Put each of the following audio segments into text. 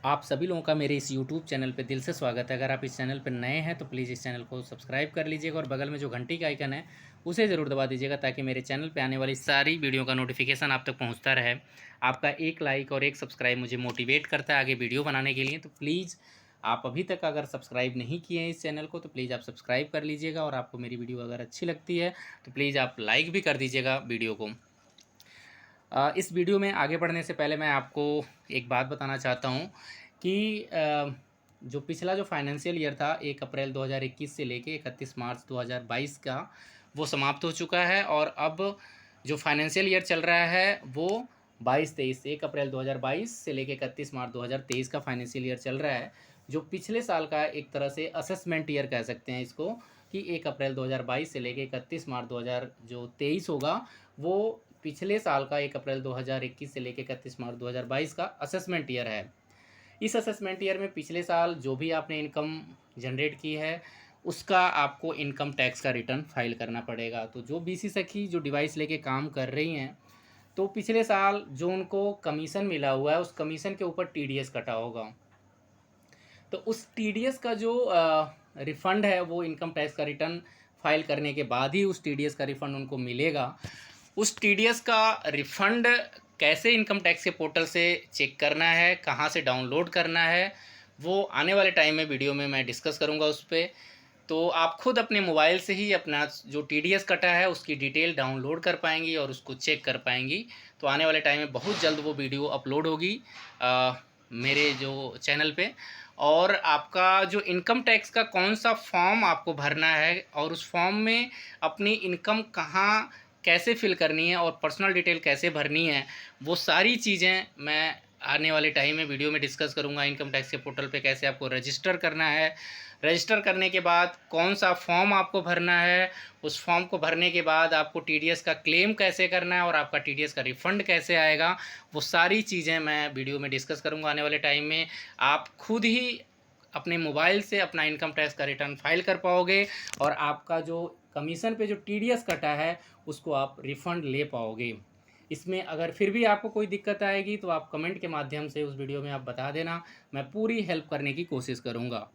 आप सभी लोगों का मेरे इस यूट्यूब चैनल पे दिल से स्वागत है। अगर आप इस चैनल पर नए हैं तो प्लीज़ इस चैनल को सब्सक्राइब कर लीजिएगा और बगल में जो घंटी का आइकन है उसे ज़रूर दबा दीजिएगा ताकि मेरे चैनल पे आने वाली सारी वीडियो का नोटिफिकेशन आप तक पहुंचता रहे। आपका एक लाइक और एक सब्सक्राइब मुझे मोटिवेट करता है आगे वीडियो बनाने के लिए। तो प्लीज़ आप अभी तक अगर सब्सक्राइब नहीं किए हैं इस चैनल को तो प्लीज़ आप सब्सक्राइब कर लीजिएगा, और आपको मेरी वीडियो अगर अच्छी लगती है तो प्लीज़ आप लाइक भी कर दीजिएगा वीडियो को। इस वीडियो में आगे बढ़ने से पहले मैं आपको एक बात बताना चाहता हूँ कि जो पिछला जो फाइनेंशियल ईयर था 1 अप्रैल 2021 से लेके 31 मार्च 2022 का, वो समाप्त हो चुका है। और अब जो फाइनेंशियल ईयर चल रहा है वो 22-23, 1 अप्रैल 2022 से लेके 31 मार्च 2023 का फाइनेंशियल ईयर चल रहा है। जो पिछले साल का एक तरह से असेसमेंट ईयर कह सकते हैं इसको, कि 1 अप्रैल 2022 से लेके 31 मार्च 2023 होगा, वो पिछले साल का 1 अप्रैल 2021 से लेकर 31 मार्च 2022 का असेसमेंट ईयर है। इस असेसमेंट ईयर में पिछले साल जो भी आपने इनकम जनरेट की है उसका आपको इनकम टैक्स का रिटर्न फाइल करना पड़ेगा। तो जो बीसी सखी जो डिवाइस लेके काम कर रही हैं, तो पिछले साल जो उनको कमीशन मिला हुआ है उस कमीशन के ऊपर टीडीएस कटा होगा। तो उस टीडीएस का जो रिफ़ंड है वो इनकम टैक्स का रिटर्न फाइल करने के बाद ही उस टीडीएस का रिफ़ंड उनको मिलेगा। उस टीडीएस का रिफ़ंड कैसे इनकम टैक्स के पोर्टल से चेक करना है, कहाँ से डाउनलोड करना है, वो आने वाले टाइम में वीडियो में मैं डिस्कस करूँगा उस पे। तो आप खुद अपने मोबाइल से ही अपना जो टीडीएस कटा है उसकी डिटेल डाउनलोड कर पाएंगी और उसको चेक कर पाएंगी। तो आने वाले टाइम में बहुत जल्द वो वीडियो अपलोड होगी मेरे जो चैनल पे। और आपका जो इनकम टैक्स का कौन सा फॉर्म आपको भरना है और उस फॉर्म में अपनी इनकम कहाँ कैसे फिल करनी है और पर्सनल डिटेल कैसे भरनी है, वो सारी चीज़ें मैं आने वाले टाइम में वीडियो में डिस्कस करूंगा। इनकम टैक्स के पोर्टल पे कैसे आपको रजिस्टर करना है, रजिस्टर करने के बाद कौन सा फॉर्म आपको भरना है, उस फॉर्म को भरने के बाद आपको टीडीएस का क्लेम कैसे करना है और आपका टीडीएस का रिफ़ंड कैसे आएगा, वो सारी चीज़ें मैं वीडियो में डिस्कस करूंगा आने वाले टाइम में। आप खुद ही अपने मोबाइल से अपना इनकम टैक्स का रिटर्न फाइल कर पाओगे और आपका जो कमीशन पे जो टीडीएस कटा है उसको आप रिफ़ंड ले पाओगे। इसमें अगर फिर भी आपको कोई दिक्कत आएगी तो आप कमेंट के माध्यम से उस वीडियो में आप बता देना, मैं पूरी हेल्प करने की कोशिश करूँगा।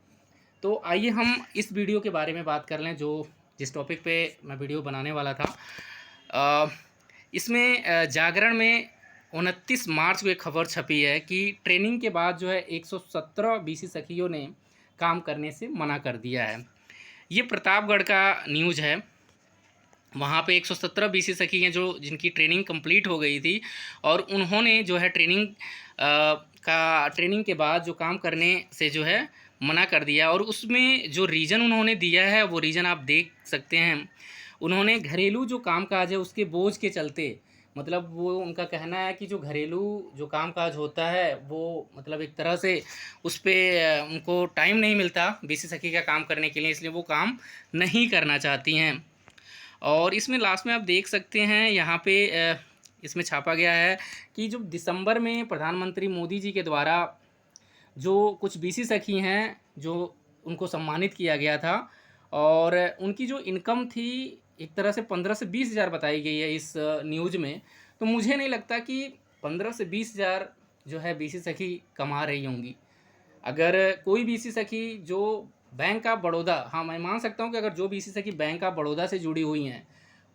तो आइए हम इस वीडियो के बारे में बात कर लें, जो जिस टॉपिक पे मैं वीडियो बनाने वाला था। अ, इसमें जागरण में 29 मार्च को एक खबर छपी है कि ट्रेनिंग के बाद जो है 117 बीसी सखियों ने काम करने से मना कर दिया है। ये प्रतापगढ़ का न्यूज़ है। वहाँ पे 117 बीसी सखी हैं जो जिनकी ट्रेनिंग कंप्लीट हो गई थी, और उन्होंने जो है ट्रेनिंग के बाद जो काम करने से जो है मना कर दिया। और उसमें जो रीज़न उन्होंने दिया है वो रीज़न आप देख सकते हैं। उन्होंने घरेलू जो कामकाज है उसके बोझ के चलते, मतलब वो उनका कहना है कि जो घरेलू जो कामकाज होता है वो मतलब एक तरह से उस पर उनको टाइम नहीं मिलता बीसी सखी का काम करने के लिए, इसलिए वो काम नहीं करना चाहती हैं। और इसमें लास्ट में आप देख सकते हैं यहाँ पे इसमें छापा गया है कि जो दिसंबर में प्रधानमंत्री मोदी जी के द्वारा जो कुछ बीसी सखी हैं जो उनको सम्मानित किया गया था, और उनकी जो इनकम थी एक तरह से 15 से 20 हज़ार बताई गई है इस न्यूज़ में। तो मुझे नहीं लगता कि 15 से 20 हज़ार जो है बीसी सखी कमा रही होंगी। अगर कोई बीसी सखी जो बैंक ऑफ बड़ौदा, हाँ मैं मान सकता हूँ कि अगर जो बीसी सखी बैंक ऑफ बड़ौदा से जुड़ी हुई हैं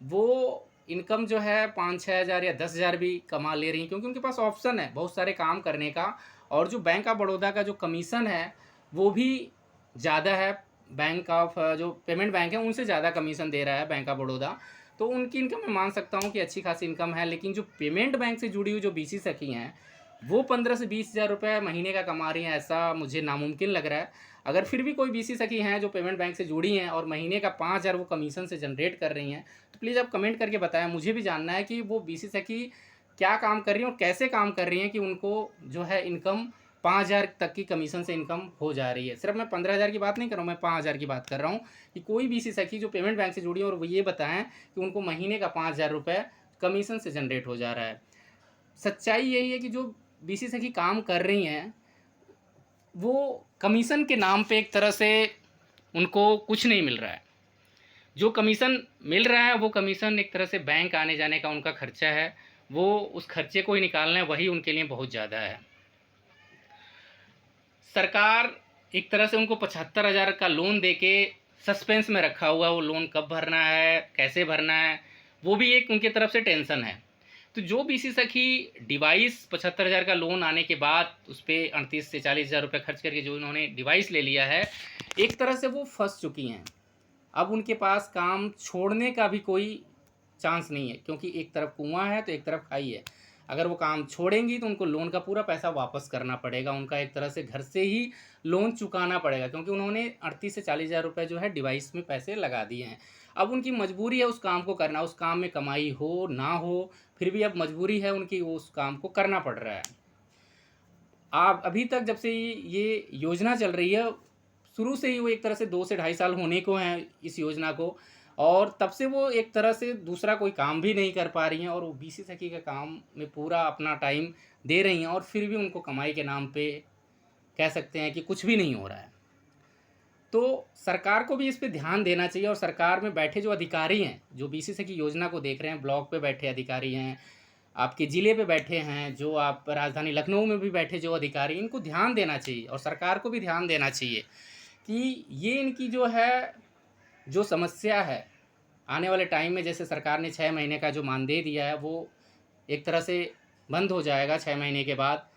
वो इनकम जो है 5-6 हज़ार या 10 हज़ार भी कमा ले रही हैं, क्योंकि उनके पास ऑप्शन है बहुत सारे काम करने का। और जो बैंक ऑफ बड़ौदा का जो कमीशन है वो भी ज़्यादा है। बैंक ऑफ जो पेमेंट बैंक है उनसे ज़्यादा कमीशन दे रहा है बैंक ऑफ बड़ौदा। तो उनकी इनकम मैं मान सकता हूँ कि अच्छी खासी इनकम है। लेकिन जो पेमेंट बैंक से जुड़ी हुई जो बीसी सखी हैं वो 15 से 20 हज़ार रुपये महीने का कमा रही हैं, ऐसा मुझे नामुमकिन लग रहा है। अगर फिर भी कोई बीसी सखी हैं जो पेमेंट बैंक से जुड़ी हैं और महीने का 5 हज़ार वो कमीशन से जनरेट कर रही हैं, तो प्लीज़ आप कमेंट करके बताएं। मुझे भी जानना है कि वो बीसी सखी क्या काम कर रही हैं और कैसे काम कर रही हैं कि उनको जो है इनकम 5 हज़ार तक की कमीशन से इनकम हो जा रही है। सिर्फ मैं 15 हज़ार की बात नहीं कर रहा हूँ, मैं 5 हज़ार की बात कर रहा हूँ कि कोई बीसी सखी जो पेमेंट बैंक से जुड़ी है और वो ये बताएं कि उनको महीने का 5 हज़ार रुपये कमीशन से जनरेट हो जा रहा है। सच्चाई यही है कि जो बीसी सखी काम कर रही हैं वो कमीशन के नाम पे एक तरह से उनको कुछ नहीं मिल रहा है। जो कमीशन मिल रहा है वो कमीशन एक तरह से बैंक आने जाने का उनका खर्चा है, वो उस खर्चे को ही निकालना है, वही उनके लिए बहुत ज़्यादा है। सरकार एक तरह से उनको 75,000 का लोन देके सस्पेंस में रखा हुआ, वो लोन कब भरना है, कैसे भरना है, वो भी एक उनके तरफ से टेंशन है। तो जो बीसी सखी डिवाइस 75,000 का लोन आने के बाद उस पर 38 से 40,000 रुपये खर्च करके जो इन्होंने डिवाइस ले लिया है, एक तरह से वो फंस चुकी हैं। अब उनके पास काम छोड़ने का भी कोई चांस नहीं है, क्योंकि एक तरफ कुआं है तो एक तरफ खाई है। अगर वो काम छोड़ेंगी तो उनको लोन का पूरा पैसा वापस करना पड़ेगा, उनका एक तरह से घर से ही लोन चुकाना पड़ेगा, क्योंकि उन्होंने 38 से 40,000 रुपये जो है डिवाइस में पैसे लगा दिए हैं। अब उनकी मजबूरी है उस काम को करना, उस काम में कमाई हो ना हो, फिर भी अब मजबूरी है उनकी, वो उस काम को करना पड़ रहा है। आप अभी तक जब से ये योजना चल रही है, शुरू से ही वो एक तरह से 2 से ढाई साल होने को हैं इस योजना को, और तब से वो एक तरह से दूसरा कोई काम भी नहीं कर पा रही हैं, और वो बीसी सखी के काम में पूरा अपना टाइम दे रही हैं, और फिर भी उनको कमाई के नाम पे कह सकते हैं कि कुछ भी नहीं हो रहा है। तो सरकार को भी इस पे ध्यान देना चाहिए, और सरकार में बैठे जो अधिकारी हैं, जो बीसी सखी योजना को देख रहे हैं, ब्लॉक पे बैठे अधिकारी हैं, आपके ज़िले पे बैठे हैं, जो आप राजधानी लखनऊ में भी बैठे जो अधिकारी, इनको ध्यान देना चाहिए, और सरकार को भी ध्यान देना चाहिए कि ये इनकी जो है, जो समस्या है आने वाले टाइम में, जैसे सरकार ने 6 महीने का जो मानदेय दिया है वो एक तरह से बंद हो जाएगा 6 महीने के बाद,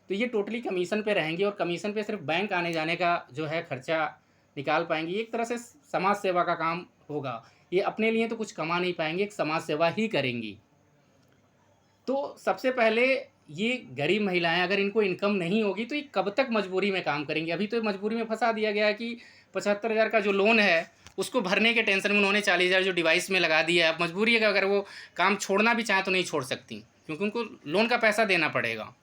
तो ये टोटली कमीशन पे रहेंगी, और कमीशन पे सिर्फ बैंक आने जाने का जो है खर्चा निकाल पाएंगी। एक तरह से समाज सेवा का काम होगा, ये अपने लिए तो कुछ कमा नहीं पाएंगे, एक समाज सेवा ही करेंगी। तो सबसे पहले ये गरीब महिलाएं, अगर इनको इनकम नहीं होगी तो ये कब तक मजबूरी में काम करेंगी। अभी तो मजबूरी में फंसा दिया गया है कि 75,000 का जो लोन है उसको भरने के टेंशन में उन्होंने 40,000 जो डिवाइस में लगा दिया है। अब मजबूरी है कि अगर वो काम छोड़ना भी चाहें तो नहीं छोड़ सकती, क्योंकि उनको लोन का पैसा देना पड़ेगा।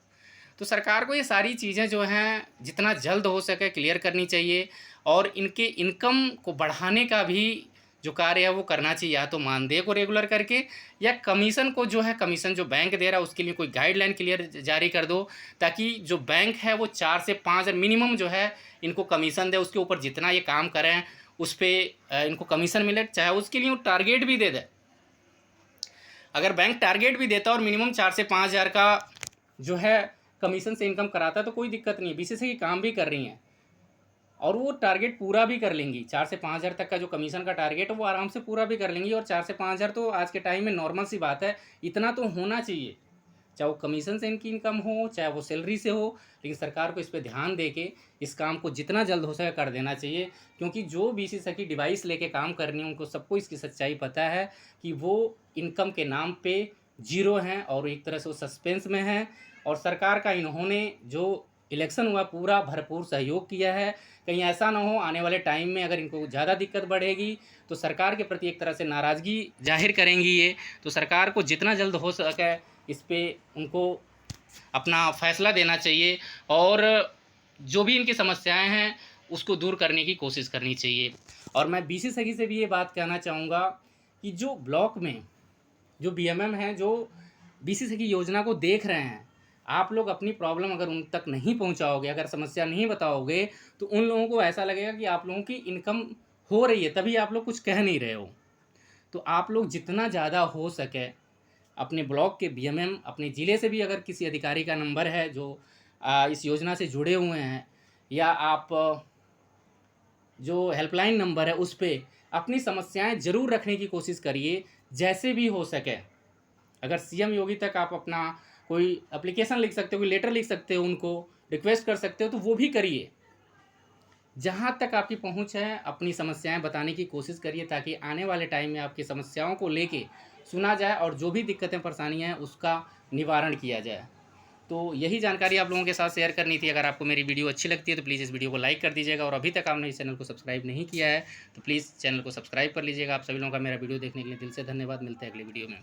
तो सरकार को ये सारी चीज़ें जो हैं जितना जल्द हो सके क्लियर करनी चाहिए, और इनके इनकम को बढ़ाने का भी जो कार्य है वो करना चाहिए, या तो मानदेय को रेगुलर करके, या कमीशन को जो है, कमीशन जो बैंक दे रहा है उसके लिए कोई गाइडलाइन क्लियर जारी कर दो, ताकि जो बैंक है वो 4 से 5 मिनिमम जो है इनको कमीशन दे, उसके ऊपर जितना ये काम करें उस पर इनको कमीशन मिले, चाहे उसके लिए वो टारगेट भी दे दे। अगर बैंक टारगेट भी देता और मिनिमम 4 से 5,000 का जो है कमीशन से इनकम कराता तो कोई दिक्कत नहीं है, बीसीसी की काम भी कर रही हैं और वो टारगेट पूरा भी कर लेंगी। 4 से 5,000 तक का जो कमीशन का टारगेट है वो आराम से पूरा भी कर लेंगी, और 4 से 5,000 तो आज के टाइम में नॉर्मल सी बात है, इतना तो होना चाहिए, चाहे वो कमीशन से इनकी इनकम हो चाहे वो सैलरी से हो। लेकिन सरकार को इस पर ध्यान दे के इस काम को जितना जल्द हो सके कर देना चाहिए, क्योंकि जो बीसी सखी डिवाइस लेके काम कर रही हैं उनको सबको इसकी सच्चाई पता है कि वो इनकम के नाम पे जीरो हैं, और एक तरह से वो सस्पेंस में हैं। और सरकार का इन्होंने जो इलेक्शन हुआ पूरा भरपूर सहयोग किया है, कहीं ऐसा ना हो आने वाले टाइम में अगर इनको ज़्यादा दिक्कत बढ़ेगी तो सरकार के प्रति एक तरह से नाराज़गी जाहिर करेंगी ये। तो सरकार को जितना जल्द हो सके इस पर उनको अपना फ़ैसला देना चाहिए, और जो भी इनकी समस्याएं हैं उसको दूर करने की कोशिश करनी चाहिए। और मैं बीसी सखी से भी ये बात कहना चाहूँगा कि जो ब्लॉक में जो बीएमएम हैं, जो बीसी सखी योजना को देख रहे हैं, आप लोग अपनी प्रॉब्लम अगर उन तक नहीं पहुंचाओगे, अगर समस्या नहीं बताओगे, तो उन लोगों को ऐसा लगेगा कि आप लोगों की इनकम हो रही है तभी आप लोग कुछ कह नहीं रहे हो। तो आप लोग जितना ज़्यादा हो सके अपने ब्लॉक के बीएमएम, अपने ज़िले से भी अगर किसी अधिकारी का नंबर है जो इस योजना से जुड़े हुए हैं, या आप जो हेल्पलाइन नंबर है उस पर अपनी समस्याएं ज़रूर रखने की कोशिश करिए जैसे भी हो सके। अगर सीएम योगी तक आप अपना कोई एप्लीकेशन लिख सकते हो, कोई लेटर लिख सकते हो, उनको रिक्वेस्ट कर सकते हो, तो वो भी करिए। जहाँ तक आपकी पहुँच है अपनी समस्याएं बताने की कोशिश करिए, ताकि आने वाले टाइम में आपकी समस्याओं को लेके सुना जाए और जो भी दिक्कतें परेशानियां हैं उसका निवारण किया जाए। तो यही जानकारी आप लोगों के साथ शेयर करनी थी। अगर आपको मेरी वीडियो अच्छी लगती है तो प्लीज़ इस वीडियो को लाइक कर दीजिएगा, और अभी तक आपने इस चैनल को सब्सक्राइब नहीं किया है तो प्लीज़ चैनल को सब्सक्राइब कर लीजिएगा। आप सभी लोगों का मेरा वीडियो देखने के लिए दिल से धन्यवाद। मिलते हैं अगली वीडियो में।